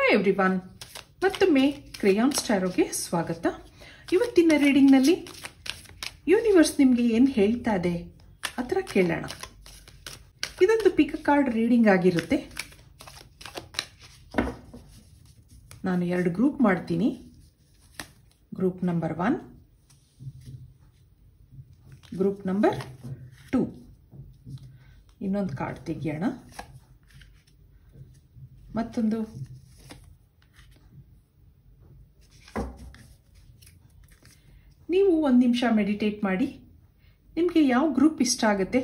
Hi everyone, ಮತ್ತೊಮ್ಮೆ ಕ್ರೇಯಾನ್ ಸ್ಟಾರೋಗೆ ಸ್ವಾಗತ. ಇವತ್ತಿನ ರೀಡಿಂಗ್ನಲ್ಲಿ ಯೂನಿವರ್ಸ್ ನಿಮಗೆ ಏನು ಹೇಳ್ತಾ ಇದೆ ಆ ಥರ ಕೇಳೋಣ. ಇದೊಂದು ಪಿಕ್ ಕಾರ್ಡ್ ರೀಡಿಂಗ್ ಆಗಿರುತ್ತೆ. ನಾನು 2 ಗ್ರೂಪ್ ಮಾಡ್ತೀನಿ. Group number 1, group number 2. ಇನ್ನೊಂದು ಕಾರ್ಡ್ ತೆಗಿಯೋಣ. ಮತ್ತೊಂದು ನೀವು 1 ನಿಮಿಷ ಮೆಡಿಟೇಟ್ ಮಾಡಿ. ನಿಮಗೆ ಯಾವ ಗ್ರೂಪ್ ಇಷ್ಟ ಆಗುತ್ತೆ,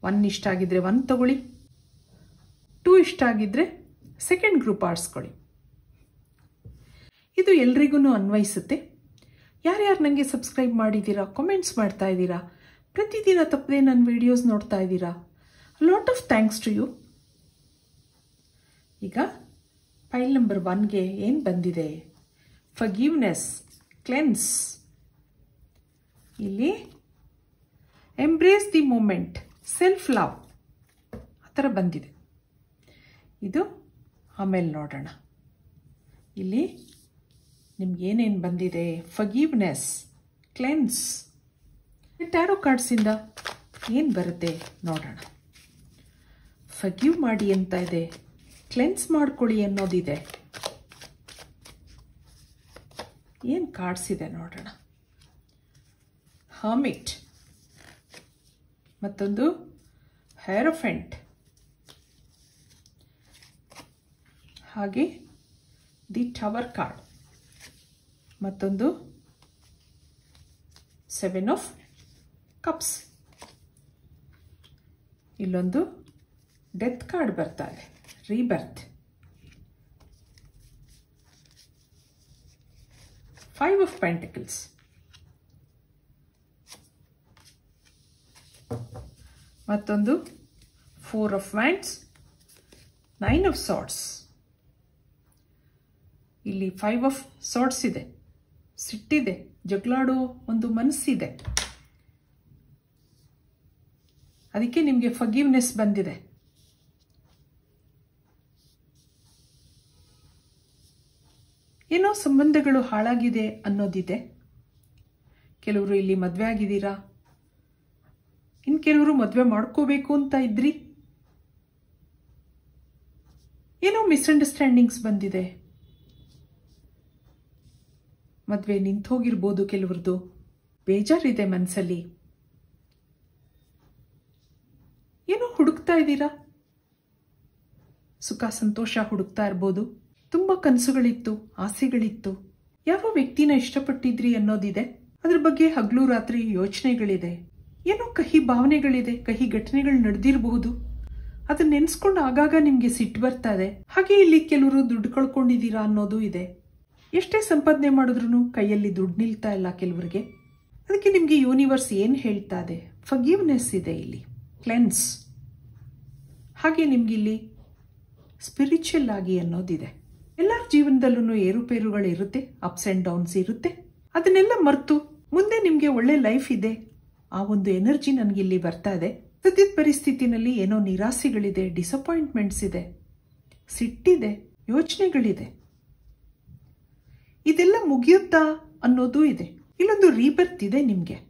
1 ಇಷ್ಟ ಆಗಿದ್ರೆ 1 ತಗೊಳ್ಳಿ, 2 ಇಷ್ಟ ಆಗಿದ್ರೆ ಸೆಕೆಂಡ್ ಗ್ರೂಪ್ ಆರಿಸ್ಕೊಳ್ಳಿ. ಇದು ಎಲ್ರಿಗೂ ಅನ್ವಯಿಸುತ್ತೆ. ಯಾರ್ಯಾರು ನನಗೆ ಸಬ್ಸ್ಕ್ರೈಬ್ ಮಾಡಿದ್ದೀರಾ, ಕಾಮೆಂಟ್ಸ್ ಮಾಡ್ತಾ ಇದ್ದೀರಾ, ಪ್ರತಿದಿನ ತಪ್ಪದೆ ನನ್ನ ವಿಡಿಯೋಸ್ ನೋಡ್ತಾ ಇದ್ದೀರಾ, lot of thanks to you. ಈಗ ಫೈಲ್ ನಂಬರ್ 1ಗೆ ಏನು ಬಂದಿದೆ? Forgiveness, cleanse. ಇಲ್ಲಿ embrace the moment, self love ಆ ಥರ ಬಂದಿದೆ. ಇದು ಆಮೇಲೆ ನೋಡೋಣ. ಇಲ್ಲಿ ನಿಮ್ಗೆ ಏನೇನು ಬಂದಿದೆ? Forgiveness, cleanse. ಟ್ಯಾರೋ ಕಾರ್ಡ್ಸಿಂದ ಏನು ಬರುತ್ತೆ ನೋಡೋಣ. ಫರ್ಗಿವ್ ಮಾಡಿ ಅಂತ ಇದೆ, ಕ್ಲೆನ್ಸ್ ಮಾಡ್ಕೊಳ್ಳಿ ಅನ್ನೋದಿದೆ. ಏನು ಕಾರ್ಡ್ಸ್ ಇದೆ ನೋಡೋಣ. ಹರ್ಮಿಟ್, ಮತ್ತೊಂದು ಹೆರೋಫೆಂಟ್, ಹಾಗೆ ದಿ ಟವರ್ ಕಾರ್ಡ್, ಮತ್ತೊಂದು 7 ಆಫ್ ಕಪ್ಸ್. ಇಲ್ಲೊಂದು ಡೆತ್ ಕಾರ್ಡ್ ಬರ್ತಾ ಇದೆ, ರೀಬರ್ತ್. 5 ಆಫ್ ಪೆಂಟಿಕಲ್ಸ್, ಮತ್ತೊಂದು 4 ಆಫ್ ವ್ಯಾಂಡ್ಸ್, 9 ಆಫ್ ಸಾರ್ಡ್ಸ್. ಇಲ್ಲಿ 5 ಆಫ್ ಸಾರ್ಡ್ಸ್ ಇದೆ, ಸಿಟ್ಟಿದೆ, ಜಗಳಾಡೋ ಒಂದು ಮನಸ್ಸಿದೆ. ಅದಕ್ಕೆ ನಿಮಗೆ ಫರ್ಗಿವ್ನೆಸ್ ಬಂದಿದೆ. ಏನೋ ಸಂಬಂಧಗಳು ಹಾಳಾಗಿದೆ ಅನ್ನೋದಿದೆ. ಕೆಲವರು ಇಲ್ಲಿ ಮದುವೆ ಆಗಿದ್ದೀರಾ, ಇನ್ನು ಕೆಲವರು ಮದುವೆ ಮಾಡ್ಕೋಬೇಕು ಅಂತ ಇದ್ರಿ. ಏನೋ ಮಿಸ್ಅಂಡರ್ಸ್ಟ್ಯಾಂಡಿಂಗ್ಸ್ ಬಂದಿದೆ. ಮದುವೆ ನಿಂತೋಗಿರ್ಬೋದು, ಕೆಲವ್ರದ್ದು ಬೇಜಾರಿದೆ ಮನಸ್ಸಲ್ಲಿ. ಏನೋ ಹುಡುಕ್ತಾ ಇದ್ದೀರಾ, ಸುಖ ಸಂತೋಷ ಹುಡುಕ್ತಾ ಇರ್ಬೋದು. ತುಂಬ ಕನಸುಗಳಿತ್ತು, ಆಸೆಗಳಿತ್ತು, ಯಾವ ವ್ಯಕ್ತಿನ ಇಷ್ಟಪಟ್ಟಿದ್ರಿ ಅನ್ನೋದಿದೆ. ಅದ್ರ ಬಗ್ಗೆ ಹಗಲು ರಾತ್ರಿ ಯೋಚನೆಗಳಿದೆ. ಏನೋ ಕಹಿ ಭಾವನೆಗಳಿದೆ, ಕಹಿ ಘಟನೆಗಳು ನಡೆದಿರಬಹುದು. ಅದನ್ನ ನೆನೆಸ್ಕೊಂಡು ಆಗಾಗ ನಿಮ್ಗೆ ಸಿಟ್ಟು ಬರ್ತಾ ಇದೆ. ಹಾಗೆ ಇಲ್ಲಿ ಕೆಲವರು ದುಡ್ಡು ಕಳ್ಕೊಂಡಿದ್ದೀರಾ ಅನ್ನೋದು ಇದೆ. ಎಷ್ಟೇ ಸಂಪಾದನೆ ಮಾಡಿದ್ರು ಕೈಯಲ್ಲಿ ದುಡ್ಡು ನಿಲ್ತಾ ಇಲ್ಲ ಕೆಲವರಿಗೆ. ಅದಕ್ಕೆ ನಿಮ್ಗೆ ಯೂನಿವರ್ಸ್ ಏನು ಹೇಳ್ತಾ ಇದೆ? ಫರ್ಗಿವ್ನೆಸ್ ಇದೆ ಇಲ್ಲಿ, ಕ್ಲೆನ್ಸ್. ಹಾಗೆ ನಿಮ್ಗಿಲ್ಲಿ ಸ್ಪಿರಿಚುವಲ್ ಆಗಿ ಅನ್ನೋದಿದೆ. ಎಲ್ಲರ ಜೀವನದಲ್ಲೂ ಏರುಪೇರುಗಳು ಇರುತ್ತೆ, ಅಪ್ಸ್ ಅಂಡ್ ಡೌನ್ಸ್ ಇರುತ್ತೆ. ಅದನ್ನೆಲ್ಲ ಮರೆತು ಮುಂದೆ ನಿಮಗೆ ಒಳ್ಳೆ ಲೈಫ್ ಇದೆ, ಆ ಒಂದು ಎನರ್ಜಿ ನನಗಿಲ್ಲಿ ಬರ್ತಾ ಇದೆ. ಸದ್ಯದ ಪರಿಸ್ಥಿತಿನಲ್ಲಿ ಏನೋ ನಿರಾಸೆಗಳಿದೆ, ಡಿಸಪಾಯಿಂಟ್ಮೆಂಟ್ಸ್ ಇದೆ, ಸಿಟ್ಟಿದೆ, ಯೋಚನೆಗಳಿದೆ. ಇದೆಲ್ಲ ಮುಗಿಯುತ್ತಾ ಅನ್ನೋದು ಇದೆ. ಇಲ್ಲೊಂದು ರೀಬರ್ತ್ ಇದೆ ನಿಮಗೆ.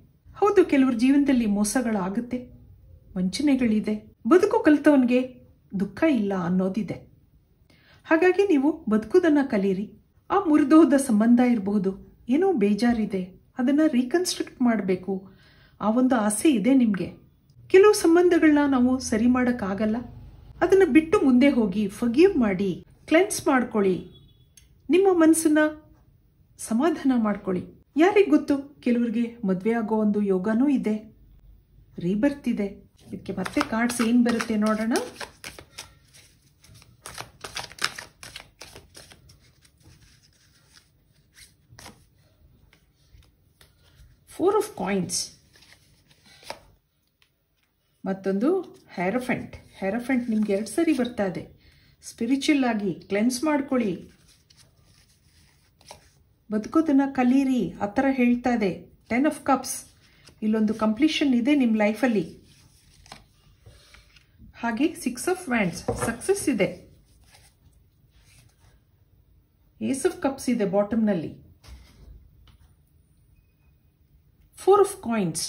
ಹೌದು, ಕೆಲವ್ರ ಜೀವನದಲ್ಲಿ ಮೋಸಗಳಾಗುತ್ತೆ, ವಂಚನೆಗಳಿದೆ. ಬದುಕು ಕಲಿತವನಿಗೆ ದುಃಖ ಇಲ್ಲ ಅನ್ನೋದಿದೆ. ಹಾಗಾಗಿ ನೀವು ಬದುಕುವುದನ್ನು ಕಲೀರಿ. ಆ ಮುರಿದೋದ ಸಂಬಂಧ ಇರಬಹುದು, ಏನೋ ಬೇಜಾರಿದೆ, ಅದನ್ನು ರೀಕನ್ಸ್ಟ್ರಕ್ಟ್ ಮಾಡಬೇಕು, ಆ ಒಂದು ಆಸೆ ಇದೆ ನಿಮಗೆ. ಕೆಲವು ಸಂಬಂಧಗಳನ್ನ ನಾವು ಸರಿ ಮಾಡೋಕ್ಕಾಗಲ್ಲ, ಅದನ್ನು ಬಿಟ್ಟು ಮುಂದೆ ಹೋಗಿ ಫರ್ಗಿವ್ ಮಾಡಿ, ಕ್ಲೆನ್ಸ್ ಮಾಡ್ಕೊಳ್ಳಿ, ನಿಮ್ಮ ಮನಸ್ಸನ್ನ ಸಮಾಧಾನ ಮಾಡ್ಕೊಳ್ಳಿ. ಯಾರಿಗೆ ಗೊತ್ತು, ಕೆಲವರಿಗೆ ಮದುವೆ ಆಗೋ ಒಂದು ಯೋಗನೂ ಇದೆ, ರೀಬರ್ತ್ ಇದೆ. ಇದಕ್ಕೆ ಮತ್ತೆ ಕಾರ್ಡ್ಸ್ ಏನು ಬರುತ್ತೆ ನೋಡೋಣ. Four of coins, ಮತ್ತೊಂದು ಹೆರೋಫೆಂಟ್. ಹೆರೋಫೆಂಟ್ ನಿಮ್ಗೆ 2 ಸರಿ ಬರ್ತಾ ಇದೆ. ಸ್ಪಿರಿಚುವಲ್ ಆಗಿ ಕ್ಲೆನ್ಸ್ ಮಾಡ್ಕೊಳ್ಳಿ, ಬದುಕೋದನ್ನ ಕಲೀರಿ ಆ ಥರ ಹೇಳ್ತಾ ಇದೆ. 10 ಆಫ್ ಕಪ್ಸ್. ಇಲ್ಲೊಂದು ಕಂಪ್ಲೀಷನ್ ಇದೆ ನಿಮ್ಮ ಲೈಫಲ್ಲಿ. ಹಾಗೆ 6 ಆಫ್ ವ್ಯಾಂಡ್ಸ್, ಸಕ್ಸಸ್ ಇದೆ. ಏಸ್ ಆಫ್ ಕಪ್ಸ್ ಇದೆ ಬಾಟಮ್ನಲ್ಲಿ. 4 ಆಫ್ ಕಾಯಿನ್ಸ್.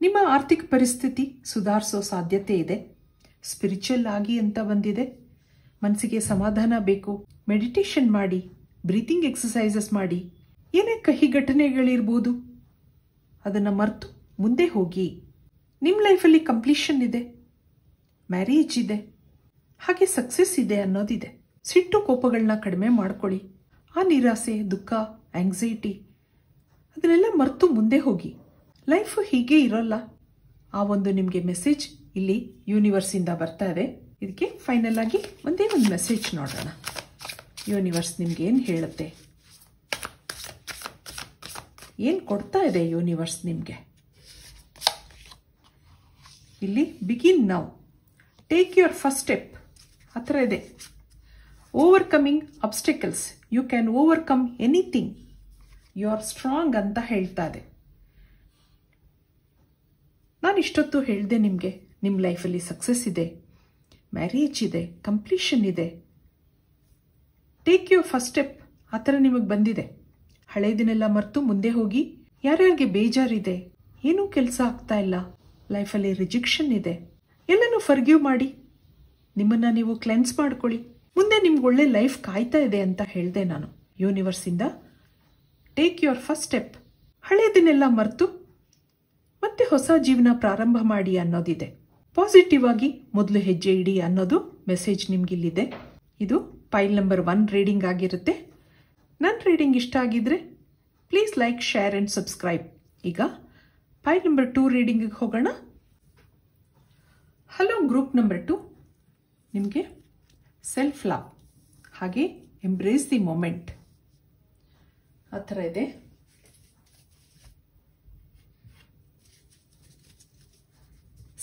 ನಿಮ್ಮ ಆರ್ಥಿಕ ಪರಿಸ್ಥಿತಿ ಸುಧಾರಿಸೋ ಸಾಧ್ಯತೆ ಇದೆ. ಸ್ಪಿರಿಚುವಲ್ ಆಗಿ ಅಂತ ಬಂದಿದೆ. ಮನಸ್ಸಿಗೆ ಸಮಾಧಾನ ಬೇಕು. ಮೆಡಿಟೇಷನ್ ಮಾಡಿ, ಬ್ರೀತಿಂಗ್ ಎಕ್ಸಸೈಸಸ್ ಮಾಡಿ. ಏನೇ ಕಹಿ ಘಟನೆಗಳಿರ್ಬೋದು ಅದನ್ನು ಮರೆತು ಮುಂದೆ ಹೋಗಿ. ನಿಮ್ಮ ಲೈಫಲ್ಲಿ ಕಂಪ್ಲೀಷನ್ ಇದೆ, ಮ್ಯಾರೇಜ್ ಇದೆ, ಹಾಗೆ ಸಕ್ಸಸ್ ಇದೆ ಅನ್ನೋದಿದೆ. ಸಿಟ್ಟು ಕೋಪಗಳನ್ನ ಕಡಿಮೆ ಮಾಡ್ಕೊಳ್ಳಿ. ಆ ನಿರಾಸೆ, ದುಃಖ, ಆಂಗ್ಸೈಟಿ ಅದನ್ನೆಲ್ಲ ಮರೆತು ಮುಂದೆ ಹೋಗಿ. ಲೈಫ್ ಹೀಗೆ ಇರೋಲ್ಲ. ಆ ಒಂದು ನಿಮಗೆ ಮೆಸೇಜ್ ಇಲ್ಲಿ ಯೂನಿವರ್ಸಿಂದ ಬರ್ತಾ ಇದೆ. ಇದಕ್ಕೆ ಫೈನಲ್ ಆಗಿ ಒಂದೇ ಒಂದು ಮೆಸೇಜ್ ನೋಡೋಣ. ಯೂನಿವರ್ಸ್ ನಿಮ್ಗೆ ಏನು ಹೇಳುತ್ತೆ, ಏನು ಕೊಡ್ತಾ ಇದೆ ಯೂನಿವರ್ಸ್ ನಿಮಗೆ. ಇಲ್ಲಿ begin now, take your first step ಆ ಥರ ಇದೆ. Overcoming ಅಬ್ಸ್ಟೆಕಲ್ಸ್, you can overcome anything, you are strong ಅಂತ ಹೇಳ್ತಾ ಇದೆ. ನಾನು ಇಷ್ಟೊತ್ತು ಹೇಳಿದೆ ನಿಮಗೆ, ನಿಮ್ಮ ಲೈಫಲ್ಲಿ ಸಕ್ಸಸ್ ಇದೆ, ಮ್ಯಾರೇಜ್ ಇದೆ, ಕಂಪ್ಲೀಷನ್ ಇದೆ. ಟೇಕ್ ಯುವರ್ ಫಸ್ಟ್ ಸ್ಟೆಪ್ ಆ ಥರ ನಿಮಗೆ ಬಂದಿದೆ. ಹಳೇದಿನೆಲ್ಲ ಮರೆತು ಮುಂದೆ ಹೋಗಿ. ಯಾರ್ಯಾರಿಗೆ ಬೇಜಾರಿದೆ, ಏನೂ ಕೆಲಸ ಆಗ್ತಾ ಇಲ್ಲ, ಲೈಫಲ್ಲಿ ರಿಜೆಕ್ಷನ್ ಇದೆ, ಎಲ್ಲನೂ ಫರ್ಗಿವ್ ಮಾಡಿ ನಿಮ್ಮನ್ನು ನೀವು ಕ್ಲೆನ್ಸ್ ಮಾಡ್ಕೊಳ್ಳಿ. ಮುಂದೆ ನಿಮ್ಗೆ ಒಳ್ಳೆ ಲೈಫ್ ಕಾಯ್ತಾ ಇದೆ ಅಂತ ಹೇಳಿದೆ ನಾನು ಯೂನಿವರ್ಸಿಂದ. ಟೇಕ್ ಯುವರ್ ಫಸ್ಟ್ ಸ್ಟೆಪ್, ಹಳೇದಿನೆಲ್ಲ ಮರೆತು ಮತ್ತೆ ಹೊಸ ಜೀವನ ಪ್ರಾರಂಭ ಮಾಡಿ ಅನ್ನೋದಿದೆ. ಪಾಸಿಟಿವ್ ಆಗಿ ಮೊದಲು ಹೆಜ್ಜೆ ಇಡಿ ಅನ್ನೋದು ಮೆಸೇಜ್ ನಿಮ್ಗಿಲ್ಲಿದೆ. ಇದು ಪೈಲ್ ನಂಬರ್ 1 ರೀಡಿಂಗ್ ಆಗಿರುತ್ತೆ. ನನ್ನ ರೀಡಿಂಗ್ ಇಷ್ಟ ಆಗಿದ್ರೆ please like, share and subscribe. ಈಗ ಪೈಲ್ ನಂಬರ್ 2 ರೀಡಿಂಗಿಗೆ ಹೋಗೋಣ. ಹಲೋ ಗ್ರೂಪ್ ನಂಬರ್ 2, ನಿಮಗೆ ಸೆಲ್ಫ್ ಲವ್ ಹಾಗೆ ಎಂಬ್ರೇಸ್ ದಿ ಮೊಮೆಂಟ್ ಆ ಥರ ಇದೆ.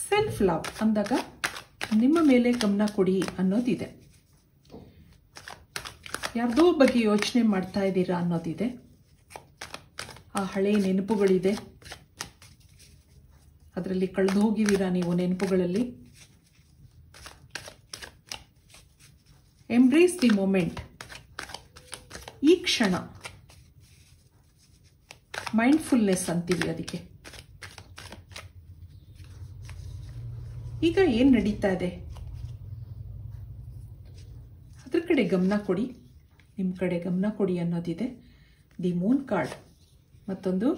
ಸೆಲ್ಫ್ ಲವ್ ಅಂದಾಗ ನಿಮ್ಮ ಮೇಲೆ ಗಮನ ಕೊಡಿ ಅನ್ನೋದಿದೆ. ಯಾರ್ದೋ ಬಗ್ಗೆ ಯೋಚನೆ ಮಾಡ್ತಾ ಇದ್ದೀರಾ ಅನ್ನೋದಿದೆ. ಆ ಹಳೆಯ ನೆನಪುಗಳಿದೆ, ಅದರಲ್ಲಿ ಕಳೆದು ಹೋಗಿದ್ದೀರಾ ನೀವು ನೆನಪುಗಳಲ್ಲಿ. ಎಂಬ್ರೇಸ್ ದಿ ಮೊಮೆಂಟ್, ಈ ಕ್ಷಣ, ಮೈಂಡ್ಫುಲ್ನೆಸ್ ಅಂತೀವಿ ಅದಕ್ಕೆ. ಈಗ ಏನು ನಡೀತಾ ಇದೆ ಅದ್ರ ಕಡೆ ಗಮನ ಕೊಡಿ, ನಿಮ್ಮ ಕಡೆ ಗಮನ ಕೊಡಿ ಅನ್ನೋದಿದೆ. ದಿ ಮೂನ್ ಕಾರ್ಡ್, ಮತ್ತೊಂದು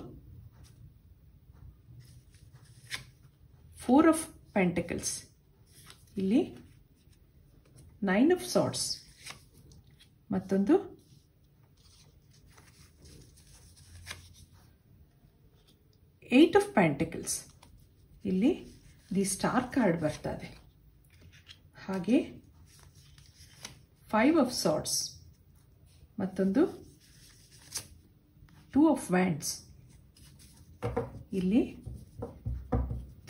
4 ಆಫ್ ಪೆಂಟಕಲ್ಸ್, ಇಲ್ಲಿ 9 ಆಫ್ ಸಾರ್ಡ್ಸ್, ಮತ್ತೊಂದು 8 ಆಫ್ ಪೆಂಟಕಲ್ಸ್. ಇಲ್ಲಿ ದಿ ಸ್ಟಾರ್ ಕಾರ್ಡ್ ಬರ್ತಾ ಇದೆ. ಹಾಗೆ 5 ಆಫ್ ಸಾರ್ಡ್ಸ್, ಮತ್ತೊಂದು 2 ಆಫ್ ವ್ಯಾಂಡ್ಸ್. ಇಲ್ಲಿ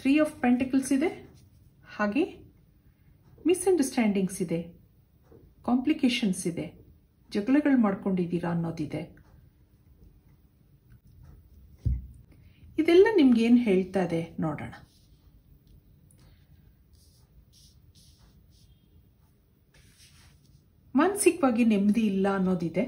3 ಆಫ್ ಪೆಂಟಕಲ್ಸ್ ಇದೆ. ಹಾಗೆ ಮಿಸ್ಅಂಡರ್ಸ್ಟ್ಯಾಂಡಿಂಗ್ಸ್ ಇದೆ, ಕಾಂಪ್ಲಿಕೇಶನ್ಸ್ ಇದೆ, ಜಗಳಗಳು ಮಾಡ್ಕೊಂಡಿದ್ದೀರಾ ಅನ್ನೋದಿದೆ. ಇದೆಲ್ಲ ನಿಮ್ಗೇನು ಹೇಳ್ತಾ ಇದೆ ನೋಡೋಣ. ಮಾನಸಿಕವಾಗಿ ನೆಮ್ಮದಿ ಇಲ್ಲ ಅನ್ನೋದಿದೆ.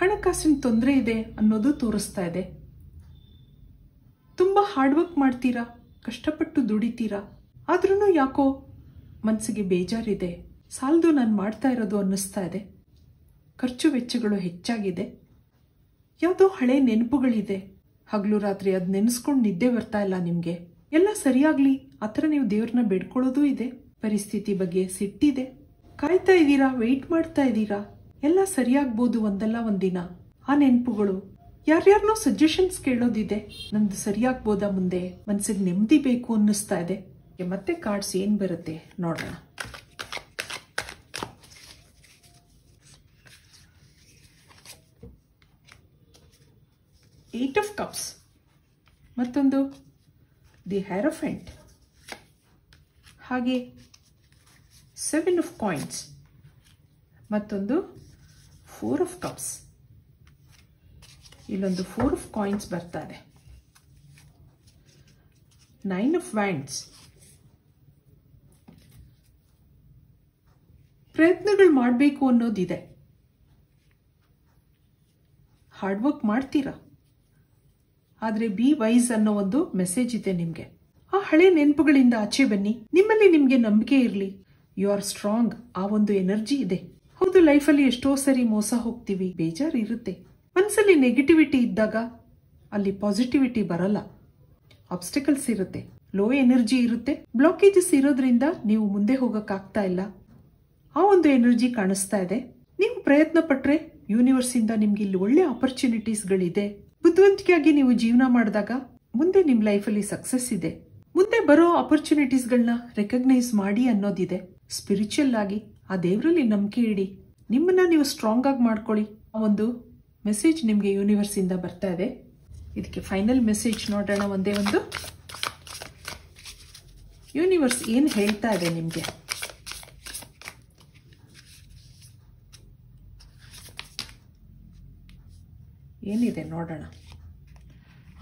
ಹಣಕಾಸಿನ ತೊಂದರೆ ಇದೆ ಅನ್ನೋದು ತೋರಿಸ್ತಾ ಇದೆ. ತುಂಬ ಹಾರ್ಡ್ ವರ್ಕ್ ಮಾಡ್ತೀರಾ, ಕಷ್ಟಪಟ್ಟು ದುಡಿತೀರಾ, ಆದ್ರೂ ಯಾಕೋ ಮನಸ್ಸಿಗೆ ಬೇಜಾರಿದೆ. ಸಾಲದು ನಾನು ಮಾಡ್ತಾ ಇರೋದು ಅನ್ನಿಸ್ತಾ ಇದೆ. ಖರ್ಚು ವೆಚ್ಚಗಳು ಹೆಚ್ಚಾಗಿದೆ. ಯಾವುದೋ ಹಳೆ ನೆನಪುಗಳಿದೆ. ಹಗಲು ರಾತ್ರಿ ಅದು ನೆನೆಸ್ಕೊಂಡು ನಿದ್ದೆ ಬರ್ತಾ ಇಲ್ಲ ನಿಮಗೆ. ಎಲ್ಲ ಸರಿಯಾಗ್ಲಿ ಆ ಥರ ನೀವು ದೇವ್ರನ್ನ ಬೇಡ್ಕೊಳ್ಳೋದು ಇದೆ. ಪರಿಸ್ಥಿತಿ ಬಗ್ಗೆ ಸಿಟ್ಟಿದೆ. ಕಾಯ್ತಾ ಇದ್ದೀರಾ, ವೆಯ್ಟ್ ಮಾಡ್ತಾ ಇದ್ದೀರಾ, ಎಲ್ಲ ಸರಿಯಾಗ್ಬೋದು ಒಂದಲ್ಲ ಒಂದಿನ. ಆ ನೆನಪುಗಳು, ಯಾರ್ಯಾರನೋ ಸಜೆಷನ್ಸ್ ಕೇಳೋದಿದೆ. ನಂದು ಸರಿಯಾಗ್ಬೋದಾ ಮುಂದೆ, ಮನಸ್ಸಿಗೆ ನೆಮ್ಮದಿ ಬೇಕು ಅನ್ನಿಸ್ತಾ ಇದೆ. ಮತ್ತೆ ಕಾರ್ಡ್ಸ್ ಏನು ಬರುತ್ತೆ ನೋಡೋಣ. ಏಟ್ ಆಫ್ ಕಪ್ಸ್, ಮತ್ತೊಂದು ದಿ ಹೈರೋಫೆಂಟ್, ಹಾಗೆ 7 ಆಫ್ ಕಾಯಿನ್ಸ್, ಮತ್ತೊಂದು 4 ಆಫ್ ಕಪ್ಸ್. ಇಲ್ಲೊಂದು 4 ಆಫ್ ಕಾಯಿನ್ಸ್ ಬರ್ತಾ ಇದೆ. 9 ಆಫ್ ವ್ಯಾಂಡ್ಸ್, ಪ್ರಯತ್ನಗಳು ಮಾಡಬೇಕು ಅನ್ನೋದಿದೆ. ಹಾರ್ಡ್ ವರ್ಕ್ ಮಾಡ್ತೀರಾ, ಆದರೆ ಬಿ ವೈಸ್ ಅನ್ನೋ ಒಂದು ಮೆಸೇಜ್ ಇದೆ ನಿಮಗೆ. ಆ ಹಳೆ ನೆನಪುಗಳಿಂದ ಆಚೆ ಬನ್ನಿ. ನಿಮ್ಮಲ್ಲಿ ನಿಮಗೆ ನಂಬಿಕೆ ಇರಲಿ. You are strong. ಆ ಒಂದು ಎನರ್ಜಿ ಇದೆ. ಹೌದು, ಲೈಫಲ್ಲಿ ಎಷ್ಟೋ ಸರಿ ಮೋಸ ಹೋಗ್ತೀವಿ, ಬೇಜಾರು ಇರುತ್ತೆ. ಮನಸ್ಸಲ್ಲಿ ನೆಗೆಟಿವಿಟಿ ಇದ್ದಾಗ ಅಲ್ಲಿ ಪಾಸಿಟಿವಿಟಿ ಬರಲ್ಲ. ಆಬ್ಸ್ಟಿಕಲ್ಸ್ ಇರುತ್ತೆ, ಲೋ ಎನರ್ಜಿ ಇರುತ್ತೆ, ಬ್ಲಾಕೇಜಸ್ ಇರೋದ್ರಿಂದ ನೀವು ಮುಂದೆ ಹೋಗಕ್ಕಾಗ್ತಾ ಇಲ್ಲ. ಆ ಒಂದು ಎನರ್ಜಿ ಕಾಣಿಸ್ತಾ ಇದೆ. ನೀವು ಪ್ರಯತ್ನ ಪಟ್ರೆ ಯೂನಿವರ್ಸ್ ಇಂದ ನಿಮ್ಗೆ ಇಲ್ಲಿ ಒಳ್ಳೆ ಆಪರ್ಚುನಿಟೀಸ್ಗಳಿದೆ. ಬುದ್ಧಿವಂತಿಕೆಯಾಗಿ ನೀವು ಜೀವನ ಮಾಡಿದಾಗ ಮುಂದೆ ನಿಮ್ ಲೈಫಲ್ಲಿ ಸಕ್ಸಸ್ ಇದೆ. ಮುಂದೆ ಬರೋ ಆಪರ್ಚುನಿಟೀಸ್ಗಳನ್ನ ರೆಕಗ್ನೈಸ್ ಮಾಡಿ ಅನ್ನೋದಿದೆ. ಸ್ಪಿರಿಚುವಲ್ ಆಗಿ ಆ ದೇವರಲ್ಲಿ ನಂಬಿಕೆ ಇಡಿ. ನಿಮ್ಮನ್ನ ನೀವು ಸ್ಟ್ರಾಂಗ್ ಆಗಿ ಮಾಡ್ಕೊಳ್ಳಿ. ಆ ಒಂದು ಮೆಸೇಜ್ ನಿಮ್ಗೆ ಯೂನಿವರ್ಸ್ ಇಂದ ಬರ್ತಾ ಇದೆ. ಇದಕ್ಕೆ ಫೈನಲ್ ಮೆಸೇಜ್ ನೋಡೋಣ. ಒಂದೇ ಒಂದು ಯೂನಿವರ್ಸ್ ಏನ್ ಹೇಳ್ತಾ ಇದೆ ನಿಮ್ಗೆ. ಏನಿದೆ ನೋಡೋಣ.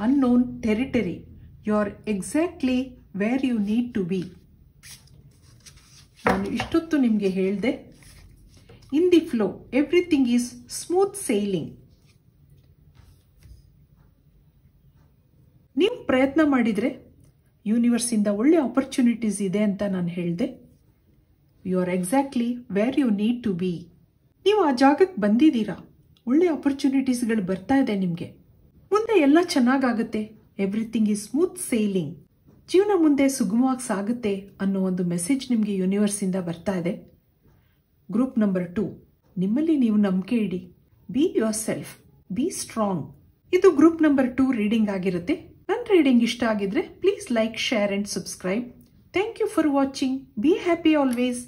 unknown territory. You are exactly where you need to be. ನಾನು ಇಷ್ಟೊತ್ತು ನಿಮಗೆ ಹೇಳಿದೆ, in the flow everything is smooth sailing. ನೀವು ಪ್ರಯತ್ನ ಮಾಡಿದರೆ ಯೂನಿವರ್ಸ್ ಇಂದ ಒಳ್ಳೆ ಆಪರ್ಚುನಿಟೀಸ್ ಇದೆ ಅಂತ ನಾನು ಹೇಳಿದೆ. You are exactly where you need to be. ನೀವು ಆ ಜಾಗಕ್ಕೆ ಬಂದಿದ್ದೀರಾ. ಒಳ್ಳೆ ಆಪರ್ಚುನಿಟೀಸ್ಗಳು ಬರ್ತಾ ಇದೆ ನಿಮಗೆ. ಮುಂದೆ ಎಲ್ಲ ಚೆನ್ನಾಗಾಗುತ್ತೆ. Everything is smooth sailing. ಜೀವನ ಮುಂದೆ ಸುಗಮವಾಗಿ ಸಾಗುತ್ತೆ ಅನ್ನೋ ಒಂದು ಮೆಸೇಜ್ ನಿಮಗೆ ಯೂನಿವರ್ಸ್ ಇಂದ ಬರ್ತಾ ಇದೆ. ಗ್ರೂಪ್ ನಂಬರ್ 2, ನಿಮ್ಮಲ್ಲಿ ನೀವು ನಂಬಿಕೆ ಇಡಿ. Be your self, be strong. ಇದು ಗ್ರೂಪ್ ನಂಬರ್ 2 ರೀಡಿಂಗ್ ಆಗಿರುತ್ತೆ. ನನ್ನ ರೀಡಿಂಗ್ ಇಷ್ಟ ಆಗಿದ್ರೆ please like, share and subscribe. Thank you for watching. Be happy always.